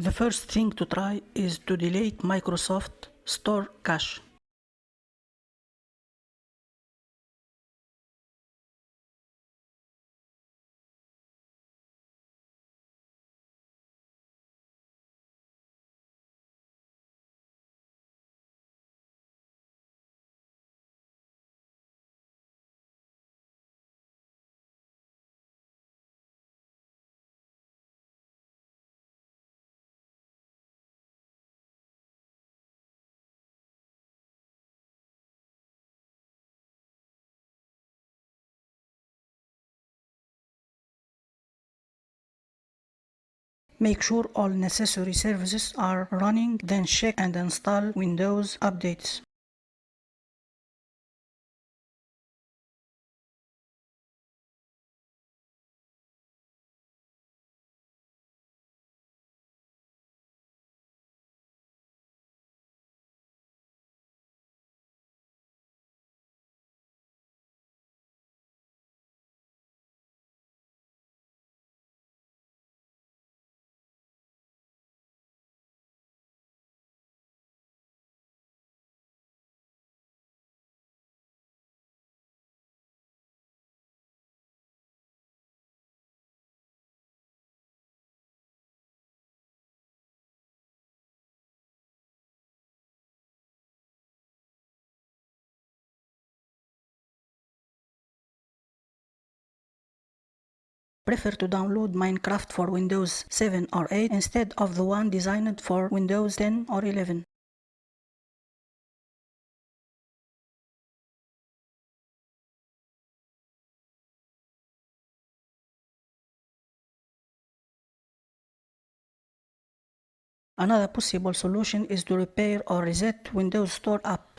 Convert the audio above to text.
The first thing to try is to delete Microsoft Store cache. Make sure all necessary services are running, then check and install Windows updates. Prefer to download Minecraft for Windows 7 or 8 instead of the one designed for Windows 10 or 11. Another possible solution is to repair or reset Windows Store app.